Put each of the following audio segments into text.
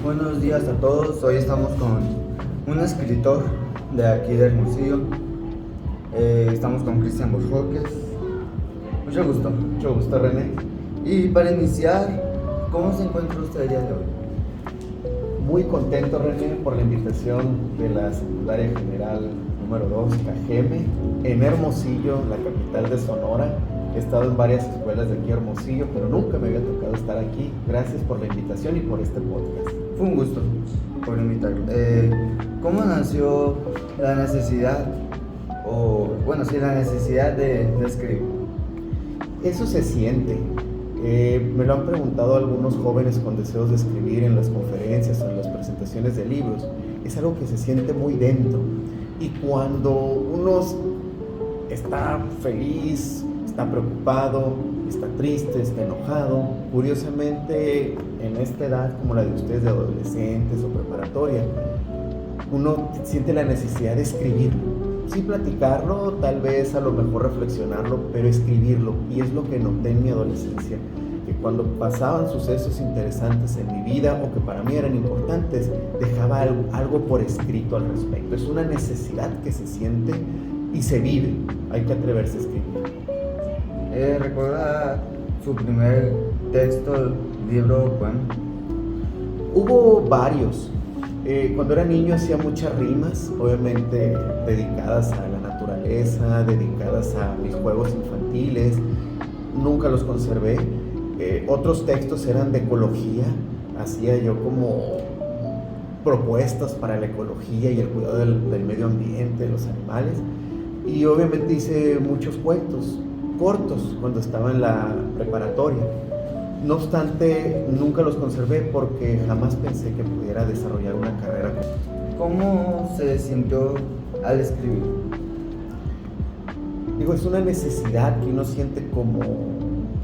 Buenos días a todos. Hoy estamos con un escritor de aquí de Hermosillo. Estamos con Cristian Borjoques. Mucho gusto René. Y para iniciar, ¿cómo se encuentra usted el día de hoy? Muy contento, René, por la invitación de la Secundaria General número 2, Cajeme, en Hermosillo, la capital de Sonora. He estado en varias escuelas de aquí Hermosillo, pero nunca me había tocado estar aquí. Gracias por la invitación y por este podcast. Fue un gusto por invitarlo. ¿Cómo nació la necesidad, la necesidad de escribir? Eso se siente. Me lo han preguntado algunos jóvenes con deseos de escribir en las conferencias o en las presentaciones de libros. Es algo que se siente muy dentro. Y cuando uno está feliz, está preocupado, está triste, está enojado, curiosamente en esta edad como la de ustedes de adolescentes o preparatoria, uno siente la necesidad de escribirlo. Sí platicarlo, tal vez a lo mejor reflexionarlo, pero escribirlo. Y es lo que noté en mi adolescencia, que cuando pasaban sucesos interesantes en mi vida o que para mí eran importantes, dejaba algo por escrito al respecto. Es una necesidad que se siente y se vive. Hay que atreverse a escribir. ¿Recuerda su primer texto, libro, poema? Hubo varios. Cuando era niño hacía muchas rimas, obviamente dedicadas a la naturaleza, dedicadas a mis juegos infantiles. Nunca los conservé. Otros textos eran de ecología. Hacía yo como propuestas para la ecología y el cuidado del medio ambiente, de los animales. Y obviamente hice muchos cuentos cortos cuando estaba en la preparatoria. No obstante, nunca los conservé porque jamás pensé que pudiera desarrollar una carrera. ¿Cómo se sintió al escribir? Es una necesidad que uno siente, como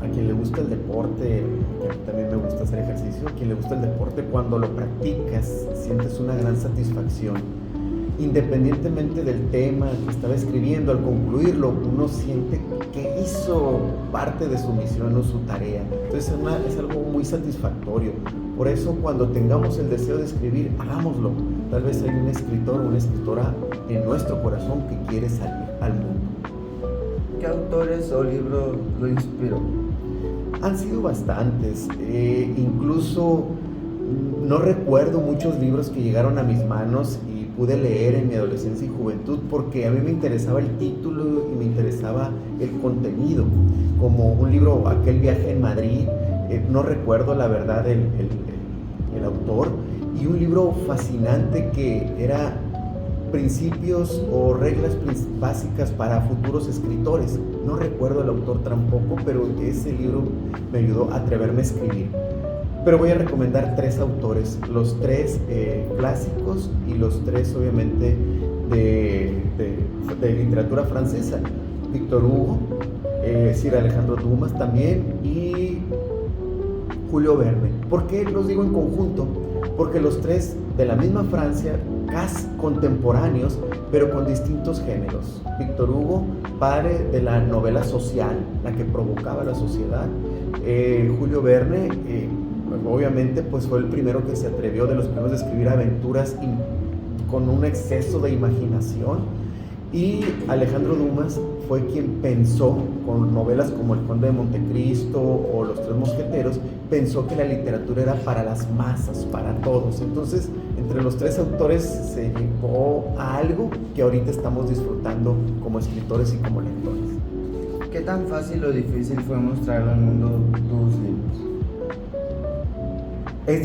a quien le gusta el deporte, que a mí también me gusta hacer ejercicio, a quien le gusta el deporte, cuando lo practicas sientes una gran satisfacción. Independientemente del tema que estaba escribiendo, al concluirlo, uno siente que hizo parte de su misión o su tarea. Entonces es algo muy satisfactorio. Por eso, cuando tengamos el deseo de escribir, hagámoslo. Tal vez hay un escritor o una escritora en nuestro corazón que quiere salir al mundo. ¿Qué autores o libros lo inspiró? Han sido bastantes. Incluso no recuerdo muchos libros que llegaron a mis manos y pude leer en mi adolescencia y juventud, porque a mí me interesaba el título y me interesaba el contenido, como un libro, Aquel viaje en Madrid, no recuerdo la verdad el autor, y un libro fascinante que era Principios o reglas básicas para futuros escritores. No recuerdo el autor tampoco, pero ese libro me ayudó a atreverme a escribir. Pero voy a recomendar 3 autores, los 3 clásicos y los 3 obviamente de literatura francesa. Victor Hugo, Sir Alejandro Dumas también y Julio Verne. ¿Por qué los digo en conjunto? Porque los 3 de la misma Francia, casi contemporáneos, pero con distintos géneros. Victor Hugo, padre de la novela social, la que provocaba la sociedad. Julio Verne, obviamente pues fue el primero que se atrevió, de los primeros de escribir aventuras con un exceso de imaginación. Y Alejandro Dumas fue quien pensó, con novelas como El Conde de Montecristo o Los Tres Mosqueteros, pensó que la literatura era para las masas, para todos. Entonces, entre los 3 autores se llegó a algo que ahorita estamos disfrutando como escritores y como lectores. ¿Qué tan fácil o difícil fue mostrarle al mundo tus libros? Es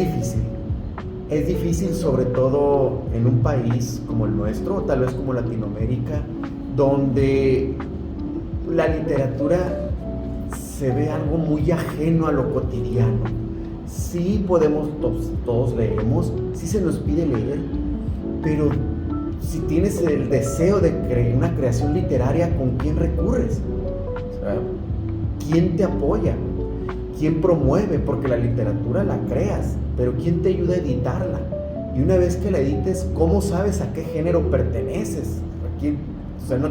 difícil sobre todo en un país como el nuestro, o tal vez como Latinoamérica, donde la literatura se ve algo muy ajeno a lo cotidiano. Sí podemos, todos leemos, sí se nos pide leer, pero si tienes el deseo de una creación literaria, ¿con quién recurres? O sea, ¿quién te apoya? ¿Quién promueve? Porque la literatura la creas, pero ¿quién te ayuda a editarla? Y una vez que la edites, ¿cómo sabes a qué género perteneces? O sea, no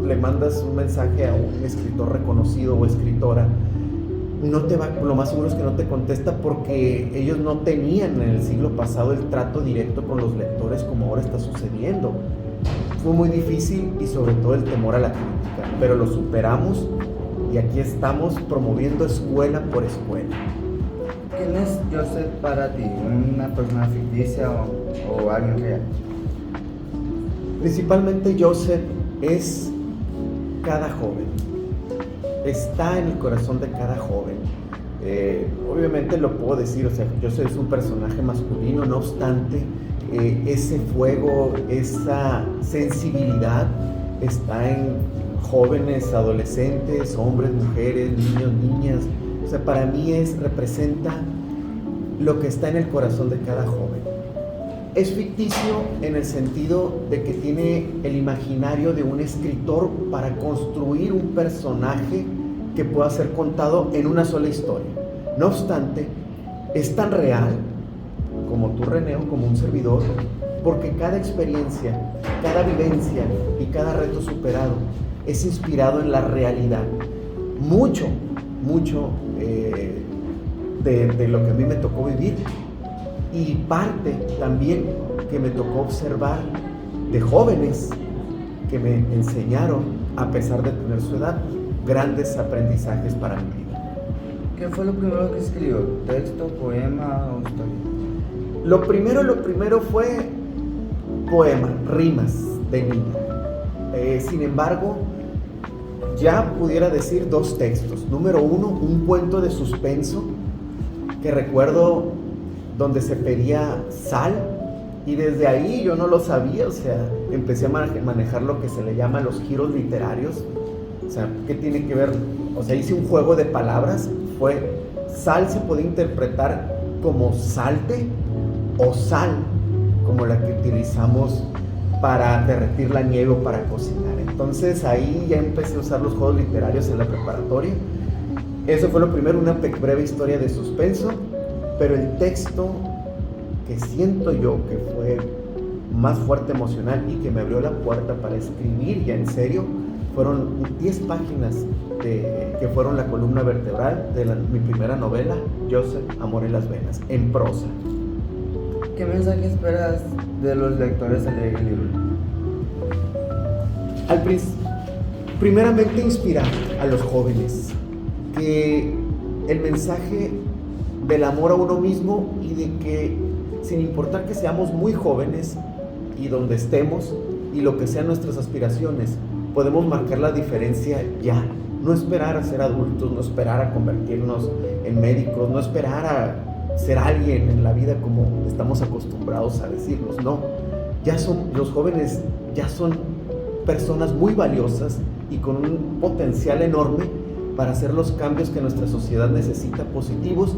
le mandas un mensaje a un escritor reconocido o escritora lo más seguro es que no te contesta porque ellos no tenían en el siglo pasado el trato directo con los lectores como ahora está sucediendo. Fue muy difícil y sobre todo el temor a la crítica, pero lo superamos y aquí estamos promoviendo escuela por escuela. ¿Quién es Joseph para ti? ¿Una persona ficticia o alguien real? Principalmente Joseph es cada joven, está en el corazón de cada joven. Obviamente lo puedo decir, o sea, Joseph es un personaje masculino, no obstante, ese fuego, esa sensibilidad está en jóvenes, adolescentes, hombres, mujeres, niños, niñas. O sea, para mí representa lo que está en el corazón de cada joven. Es ficticio en el sentido de que tiene el imaginario de un escritor para construir un personaje que pueda ser contado en una sola historia. No obstante, es tan real como tú, René, o como un servidor, porque cada experiencia, cada vivencia y cada reto superado es inspirado en la realidad. Mucho de lo que a mí me tocó vivir, y parte también que me tocó observar de jóvenes que me enseñaron, a pesar de tener su edad, grandes aprendizajes para mi vida. ¿Qué fue lo primero que escribió? ¿Texto, poema o historia? Lo primero fue poema, rimas de niño. Sin embargo, ya pudiera decir 2 textos. Número 1, un cuento de suspenso que recuerdo donde se pedía sal, y desde ahí yo no lo sabía, o sea, empecé a manejar lo que se le llama los giros literarios. O sea, ¿qué tiene que ver? O sea, hice un juego de palabras. Sal se podía interpretar como salte o sal, como la que utilizamos para derretir la nieve o para cocinar. Entonces ahí ya empecé a usar los juegos literarios en la preparatoria. Eso fue lo primero, una breve historia de suspenso. Pero el texto que siento yo que fue más fuerte emocional y que me abrió la puerta para escribir ya en serio, fueron 10 páginas que fueron la columna vertebral de mi primera novela, Joseph, Amor en las Venas, en prosa. ¿Qué mensaje esperas de los lectores al leer el libro? Primeramente, inspirar a los jóvenes, que el mensaje del amor a uno mismo, y de que sin importar que seamos muy jóvenes y donde estemos y lo que sean nuestras aspiraciones, podemos marcar la diferencia ya. No esperar a ser adultos, no esperar a convertirnos en médicos, no esperar a ser alguien en la vida como estamos acostumbrados a decirnos. No, los jóvenes ya son personas muy valiosas y con un potencial enorme para hacer los cambios que nuestra sociedad necesita, positivos,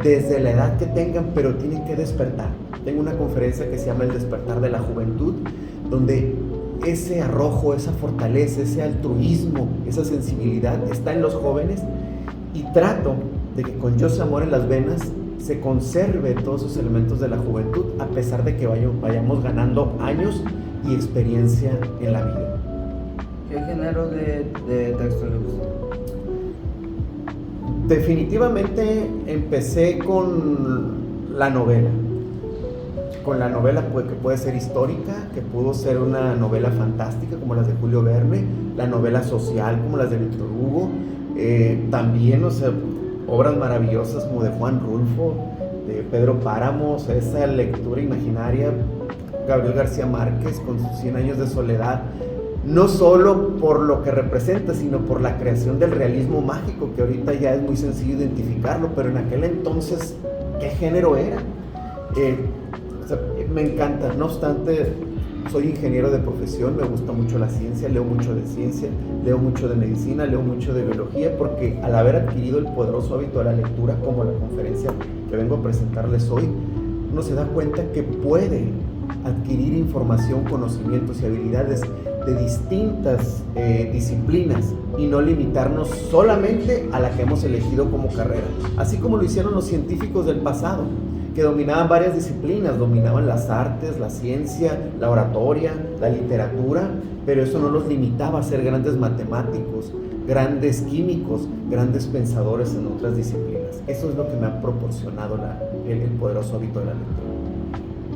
desde la edad que tengan, pero tienen que despertar. Tengo una conferencia que se llama El despertar de la juventud, donde ese arrojo, esa fortaleza, ese altruismo, esa sensibilidad está en los jóvenes, y trato de que con Joseph, Amor en las Venas se conserve todos esos elementos de la juventud, a pesar de que vayamos ganando años y experiencia en la vida. ¿Qué género de texto le gusta? Definitivamente empecé con la novela. Con la novela que puede ser histórica, que pudo ser una novela fantástica como las de Julio Verne, la novela social como las de Víctor Hugo, también, o sea, obras maravillosas como de Juan Rulfo, de Pedro Páramo, o sea, esa lectura imaginaria, Gabriel García Márquez con sus 100 años de soledad, no solo por lo que representa, sino por la creación del realismo mágico, que ahorita ya es muy sencillo identificarlo, pero en aquel entonces, ¿qué género era? O sea, me encanta. No obstante, soy ingeniero de profesión, me gusta mucho la ciencia, leo mucho de ciencia, leo mucho de medicina, leo mucho de biología, porque al haber adquirido el poderoso hábito de la lectura, como la conferencia que vengo a presentarles hoy, uno se da cuenta que puede adquirir información, conocimientos y habilidades de distintas disciplinas, y no limitarnos solamente a la que hemos elegido como carrera, así como lo hicieron los científicos del pasado, que dominaban varias disciplinas, dominaban las artes, la ciencia, la oratoria, la literatura, pero eso no los limitaba a ser grandes matemáticos, grandes químicos, grandes pensadores en otras disciplinas. Eso es lo que me ha proporcionado el poderoso hábito de la lectura.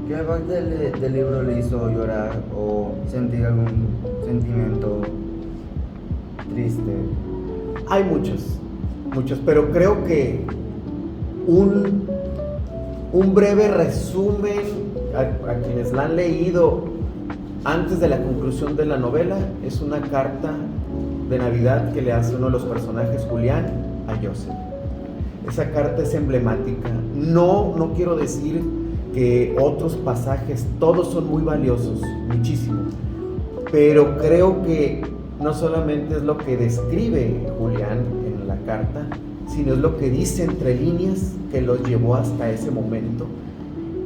¿Qué parte del libro le hizo llorar o sentir algún sentimiento triste? Hay muchos, pero creo que un breve resumen a quienes la han leído antes de la conclusión de la novela es una carta de Navidad que le hace uno de los personajes, Julián, a Joseph. Esa carta es emblemática. No quiero decir que otros pasajes, todos son muy valiosos, muchísimo, pero creo que no solamente es lo que describe Julián en la carta, sino es lo que dice entre líneas que los llevó hasta ese momento.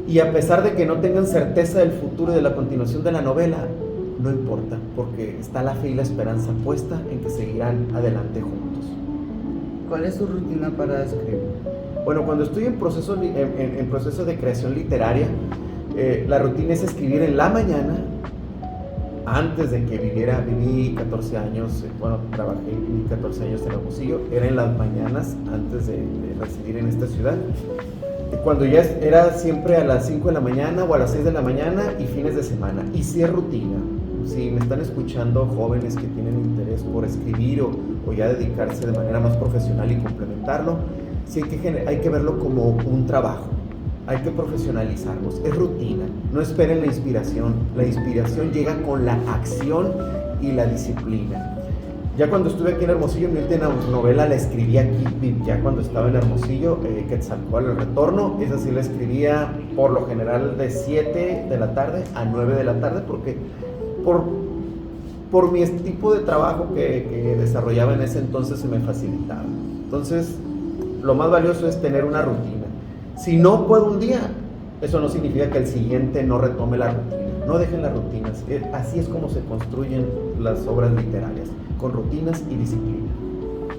Y a pesar de que no tengan certeza del futuro y de la continuación de la novela, no importa, porque está la fe y la esperanza puesta en que seguirán adelante juntos. ¿Cuál es su rutina para escribir? Bueno, cuando estoy en proceso de creación literaria, la rutina es escribir en la mañana. Antes de que viví 14 años, trabajé 14 años en Hermosillo, era en las mañanas antes de residir en esta ciudad. Cuando ya era siempre a las 5 de la mañana o a las 6 de la mañana y fines de semana. Y sí es rutina. Si me están escuchando jóvenes que tienen interés por escribir o ya dedicarse de manera más profesional y complementarlo, sí hay que verlo como un trabajo. Hay que profesionalizarlos. Es rutina. No esperen la inspiración. La inspiración llega con la acción y la disciplina. Ya cuando estuve aquí en Hermosillo, mi última novela la escribí aquí, ya cuando estaba en Hermosillo, Quetzalcóatl, El Retorno. Esa sí la escribía por lo general de 7 de la tarde a 9 de la tarde, porque por mi tipo de trabajo que desarrollaba en ese entonces se me facilitaba. Entonces, lo más valioso es tener una rutina. Si no puedo un día, eso no significa que el siguiente no retome la rutina. No dejen las rutinas. Así es como se construyen las obras literarias, con rutinas y disciplina.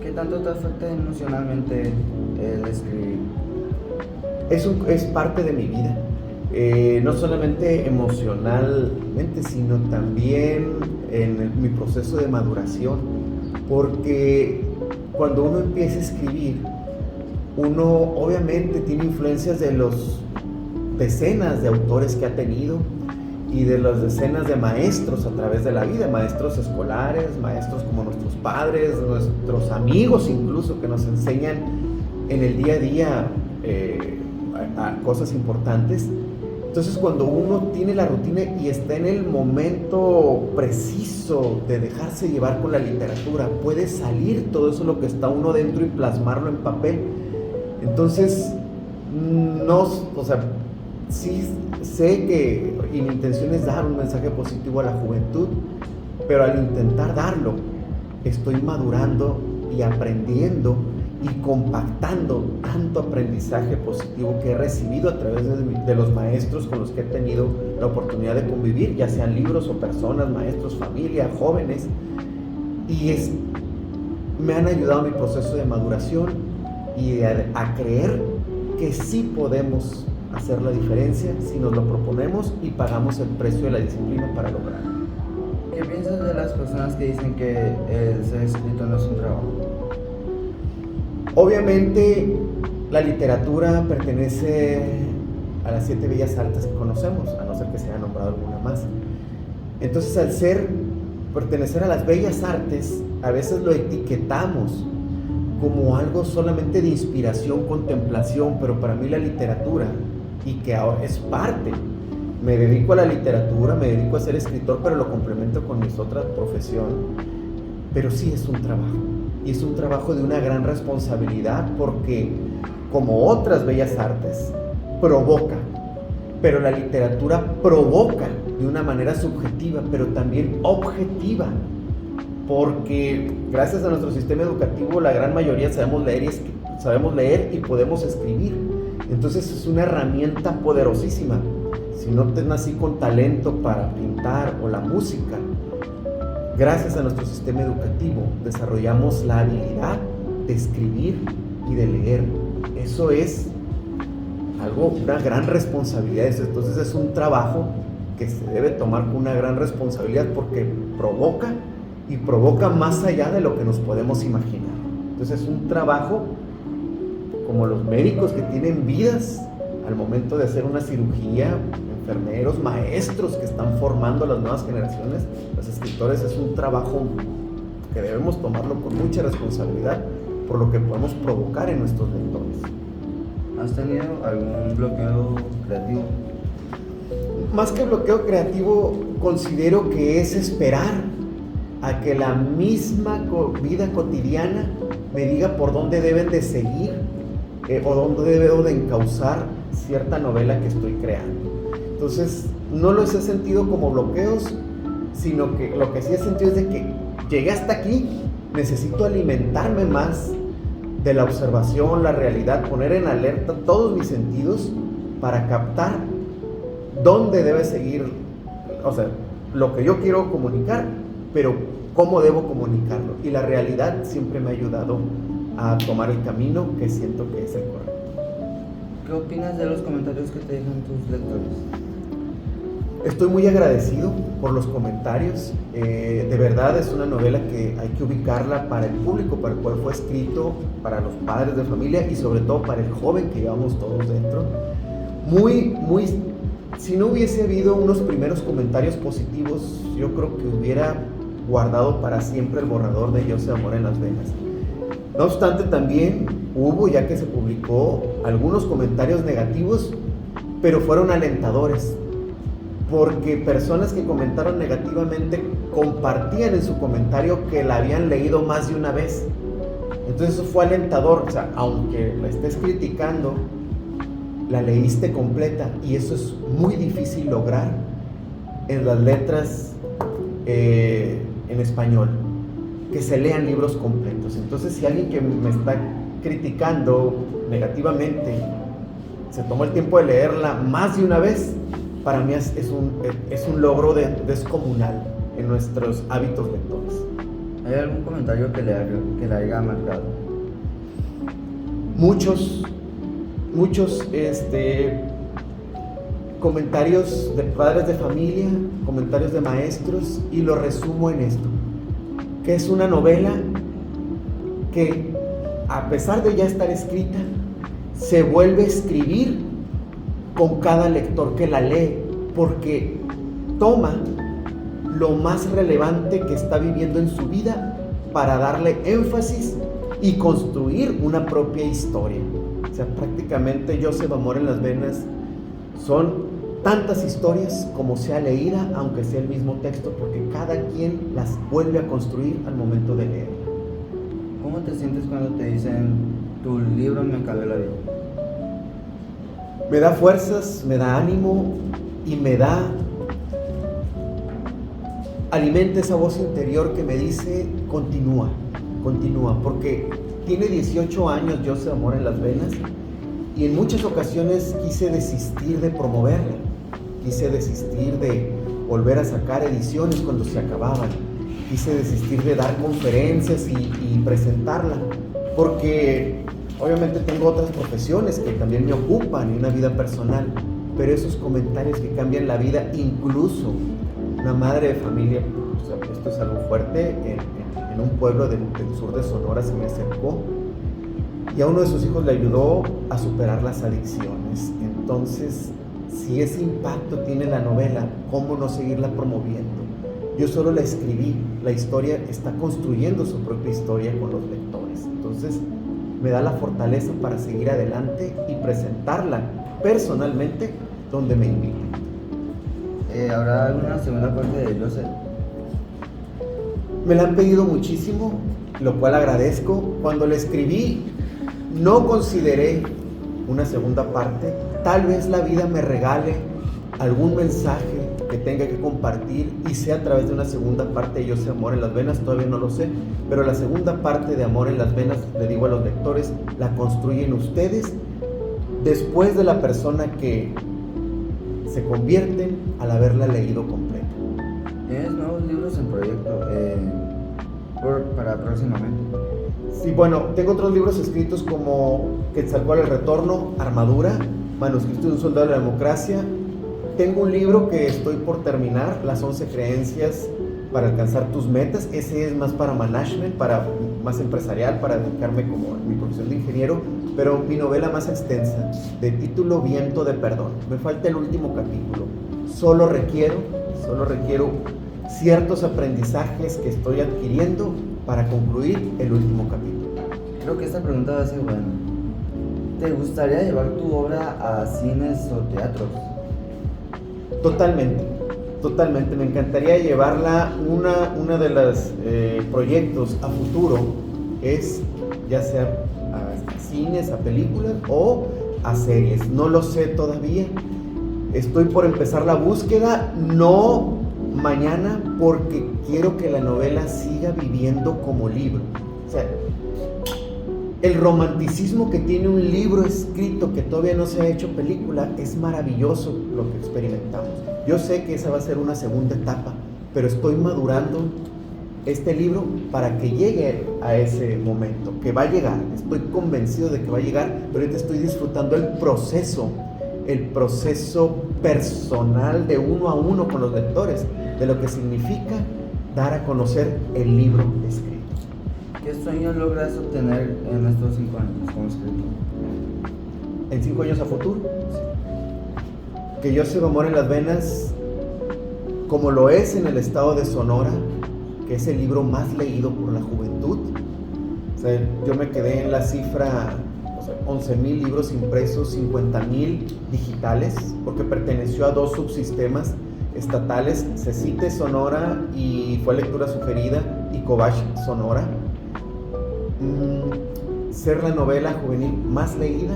¿Qué tanto te afecta emocionalmente el escribir? Es parte de mi vida. No solamente emocionalmente, sino también en mi proceso de maduración. Porque cuando uno empieza a escribir, uno obviamente tiene influencias de los decenas de autores que ha tenido y de las decenas de maestros a través de la vida, maestros escolares, maestros como nuestros padres, nuestros amigos incluso, que nos enseñan en el día a día a cosas importantes. Entonces, cuando uno tiene la rutina y está en el momento preciso de dejarse llevar con la literatura, puede salir todo eso lo que está uno dentro y plasmarlo en papel. Entonces, sí sé que mi intención es dar un mensaje positivo a la juventud, pero al intentar darlo, estoy madurando y aprendiendo y compactando tanto aprendizaje positivo que he recibido a través de los maestros con los que he tenido la oportunidad de convivir, ya sean libros o personas, maestros, familia, jóvenes, y me han ayudado en mi proceso de maduración y a creer que sí podemos hacer la diferencia si nos lo proponemos y pagamos el precio de la disciplina para lograrlo. ¿Qué piensas de las personas que dicen que el ser escritor no es un trabajo? Obviamente la literatura pertenece a las 7 bellas artes que conocemos, a no ser que se haya nombrado alguna más. Entonces, al pertenecer a las bellas artes, a veces lo etiquetamos como algo solamente de inspiración, contemplación, pero para mí la literatura, y que ahora es parte, me dedico a la literatura, me dedico a ser escritor, pero lo complemento con mis otras profesiones, pero sí es un trabajo, y es un trabajo de una gran responsabilidad, porque como otras bellas artes, provoca, pero la literatura provoca de una manera subjetiva, pero también objetiva, porque gracias a nuestro sistema educativo la gran mayoría sabemos leer y podemos escribir. Entonces es una herramienta poderosísima. Si no te nací con talento para pintar o la música, gracias a nuestro sistema educativo desarrollamos la habilidad de escribir y de leer. Eso es una gran responsabilidad. Entonces es un trabajo que se debe tomar con una gran responsabilidad porque provoca y provoca más allá de lo que nos podemos imaginar. Entonces es un trabajo como los médicos que tienen vidas al momento de hacer una cirugía, enfermeros, maestros que están formando a las nuevas generaciones. Los escritores es un trabajo que debemos tomarlo con mucha responsabilidad por lo que podemos provocar en nuestros lectores. ¿Has tenido algún bloqueo creativo? Más que bloqueo creativo, considero que es esperar a que la misma vida cotidiana me diga por dónde deben de seguir o dónde debo de encauzar cierta novela que estoy creando. Entonces, no los he sentido como bloqueos, sino que lo que sí he sentido es de que llegué hasta aquí, necesito alimentarme más de la observación, la realidad, poner en alerta todos mis sentidos para captar dónde debe seguir, o sea, lo que yo quiero comunicar, pero cómo debo comunicarlo. Y la realidad siempre me ha ayudado a tomar el camino que siento que es el correcto. ¿Qué opinas de los comentarios que te dejan tus lectores? Estoy muy agradecido por los comentarios. De verdad es una novela que hay que ubicarla para el público, para el cual fue escrito, para los padres de familia y sobre todo para el joven que llevamos todos dentro. Si no hubiese habido unos primeros comentarios positivos, yo creo que hubiera guardado para siempre el borrador de Yo sé amor en las venas. No obstante, también hubo, ya que se publicó, algunos comentarios negativos, pero fueron alentadores, porque personas que comentaron negativamente compartían en su comentario que la habían leído más de una vez. Entonces eso fue alentador, o sea, aunque la estés criticando, la leíste completa, y eso es muy difícil lograr en las letras en español, que se lean libros completos. Entonces, si alguien que me está criticando negativamente se tomó el tiempo de leerla más de una vez, para mí es un logro descomunal en nuestros hábitos lectores. ¿Hay algún comentario que le haya marcado? Muchos comentarios de padres de familia, comentarios de maestros, y lo resumo en esto, que es una novela que, a pesar de ya estar escrita, se vuelve a escribir con cada lector que la lee, porque toma lo más relevante que está viviendo en su vida para darle énfasis y construir una propia historia. O sea, prácticamente Yo sé amor en las venas son tantas historias como sea leída, aunque sea el mismo texto, porque cada quien las vuelve a construir al momento de leer. ¿Cómo te sientes cuando te dicen tu libro me cambió la vida? Me da fuerzas, me da ánimo y alimenta esa voz interior que me dice continúa, porque tiene 18 años Yo sé amor en las venas, y en muchas ocasiones quise desistir de promoverla, quise desistir de volver a sacar ediciones cuando se acababan, quise desistir de dar conferencias y presentarla, porque obviamente tengo otras profesiones que también me ocupan y una vida personal, pero esos comentarios que cambian la vida, incluso una madre de familia, o sea, esto es algo fuerte, en un pueblo del sur de Sonora se me acercó y a uno de sus hijos le ayudó a superar las adicciones. Entonces, si ese impacto tiene la novela, ¿cómo no seguirla promoviendo? Yo solo la escribí, la historia está construyendo su propia historia con los lectores. Entonces, me da la fortaleza para seguir adelante y presentarla personalmente donde me inviten. ¿Habrá alguna segunda parte de Yo sé? Me la han pedido muchísimo, lo cual agradezco. Cuando la escribí, no consideré una segunda parte. Tal vez la vida me regale algún mensaje que tenga que compartir y sea a través de una segunda parte de Yo sé amor en las venas, todavía no lo sé, pero la segunda parte de Amor en las venas, le digo a los lectores, la construyen ustedes después de la persona que se convierten al haberla leído completa. ¿Tienes nuevos libros en proyecto para próximamente? Sí, bueno, tengo otros libros escritos como Quetzalcóatl el retorno, Armadura, Manuscrito de un soldado de la democracia. Tengo un libro que estoy por terminar, Las 11 creencias para alcanzar tus metas. Ese es más para management, más empresarial, para dedicarme como a mi profesión de ingeniero. Pero mi novela más extensa, de título Viento de Perdón, me falta el último capítulo. Solo requiero ciertos aprendizajes que estoy adquiriendo para concluir el último capítulo. Creo que esta pregunta va a ser buena. ¿Te gustaría llevar tu obra a cines o teatros? Totalmente. Me encantaría llevarla. Una de los proyectos a futuro es ya sea a cines, a películas o a series. No lo sé todavía. Estoy por empezar la búsqueda, no mañana, porque quiero que la novela siga viviendo como libro. O sea, el romanticismo que tiene un libro escrito que todavía no se ha hecho película es maravilloso lo que experimentamos. Yo sé que esa va a ser una segunda etapa, pero estoy madurando este libro para que llegue a ese momento, que va a llegar. Estoy convencido de que va a llegar, pero ahorita estoy disfrutando el proceso personal de uno a uno con los lectores, de lo que significa dar a conocer el libro escrito. ¿Qué sueños logras obtener en estos 5 años como escritor? ¿En 5 años a futuro? Que yo Yo Amor en las Venas, como lo es en el estado de Sonora, que es el libro más leído por la juventud. O sea, yo me quedé en la cifra, 11,000 libros impresos, 50,000 digitales, porque perteneció a 2 subsistemas estatales, CECITE Sonora y fue lectura sugerida, y Cobach Sonora. Ser la novela juvenil más leída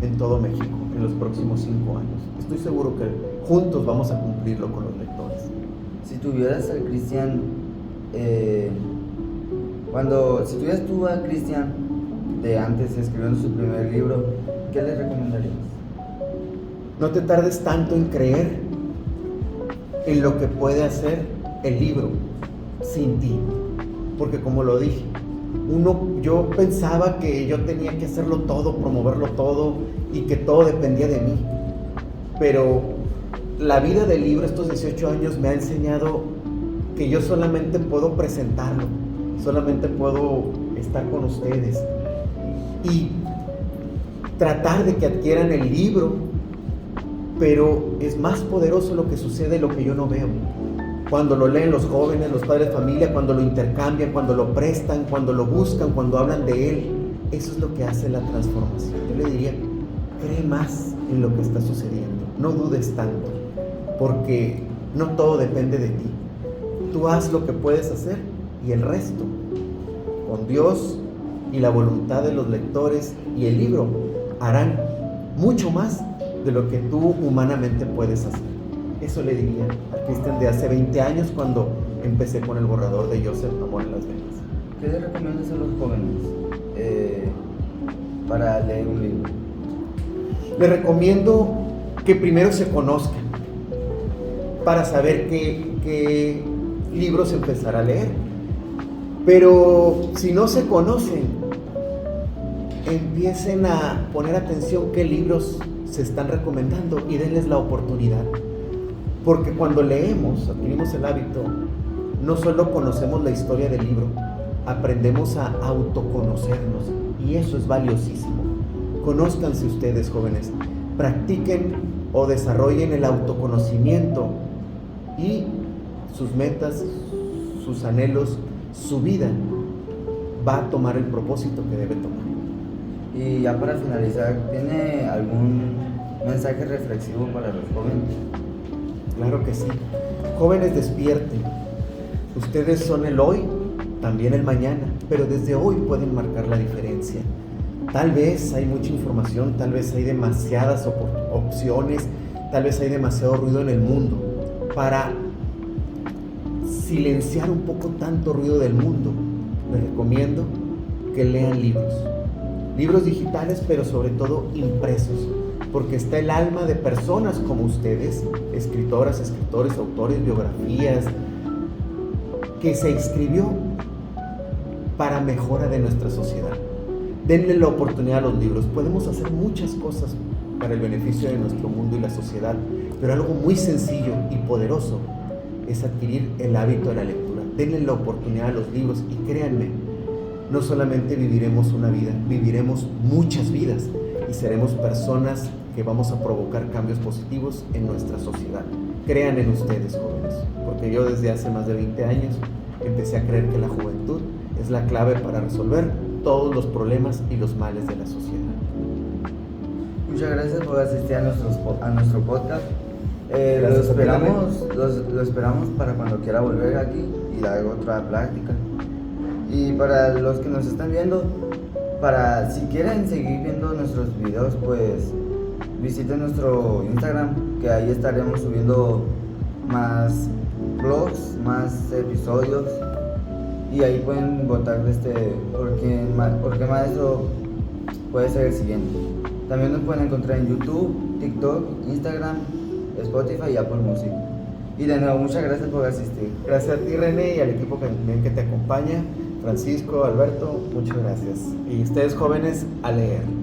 en todo México en los próximos 5 años. Estoy seguro que juntos vamos a cumplirlo con los lectores. Si tuvieras al Cristian, si tuvieras tú a Cristian de antes escribiendo su primer libro, ¿qué le recomendarías? No te tardes tanto en creer en lo que puede hacer el libro sin ti, porque como lo dije, yo pensaba que yo tenía que hacerlo todo, promoverlo todo y que todo dependía de mí, pero la vida del libro, estos 18 años, me ha enseñado que yo solamente puedo presentarlo, solamente puedo estar con ustedes y tratar de que adquieran el libro, pero es más poderoso lo que sucede, lo que yo no veo. Cuando lo leen los jóvenes, los padres de familia, cuando lo intercambian, cuando lo prestan, cuando lo buscan, cuando hablan de él, eso es lo que hace la transformación. Yo le diría, cree más en lo que está sucediendo, no dudes tanto, porque no todo depende de ti. Tú haz lo que puedes hacer y el resto, con Dios y la voluntad de los lectores y el libro, harán mucho más de lo que tú humanamente puedes hacer. Eso le diría a Cristian de hace 20 años cuando empecé con el borrador de Yo Amor en las Venas. ¿Qué le recomiendas a los jóvenes para leer un libro? Les recomiendo que primero se conozcan para saber qué libros empezar a leer. Pero si no se conocen, empiecen a poner atención qué libros se están recomendando y denles la oportunidad. Porque cuando leemos, adquirimos el hábito, no solo conocemos la historia del libro, aprendemos a autoconocernos y eso es valiosísimo. Conózcanse ustedes, jóvenes, practiquen o desarrollen el autoconocimiento y sus metas, sus anhelos, su vida va a tomar el propósito que debe tomar. Y ya para finalizar, ¿tiene algún mensaje reflexivo para los jóvenes? Claro que sí. Jóvenes, despierten. Ustedes son el hoy, también el mañana, pero desde hoy pueden marcar la diferencia. Tal vez hay mucha información, tal vez hay demasiadas opciones, tal vez hay demasiado ruido en el mundo. Para silenciar un poco tanto ruido del mundo, les recomiendo que lean libros digitales, pero sobre todo impresos, porque está el alma de personas como ustedes, escritoras, escritores, autores, biografías, que se escribió para mejora de nuestra sociedad. Denle la oportunidad a los libros. Podemos hacer muchas cosas para el beneficio de nuestro mundo y la sociedad, pero algo muy sencillo y poderoso es adquirir el hábito de la lectura. Denle la oportunidad a los libros y créanme, no solamente viviremos una vida, viviremos muchas vidas y seremos personas que vamos a provocar cambios positivos en nuestra sociedad. Crean en ustedes, jóvenes, porque yo desde hace más de 20 años empecé a creer que la juventud es la clave para resolver todos los problemas y los males de la sociedad. Muchas gracias por asistir a nuestro podcast. Lo esperamos para cuando quiera volver aquí y dar otra plática. Y para los que nos están viendo, si quieren seguir viendo nuestros videos, pues visiten nuestro Instagram, que ahí estaremos subiendo más vlogs, más episodios, y ahí pueden votar porque maestro puede ser el siguiente. También nos pueden encontrar en YouTube, TikTok, Instagram, Spotify y Apple Music. Y de nuevo, muchas gracias por asistir. Gracias a ti, René, y al equipo que te acompaña, Francisco, Alberto, muchas gracias. Y ustedes, jóvenes, a leer.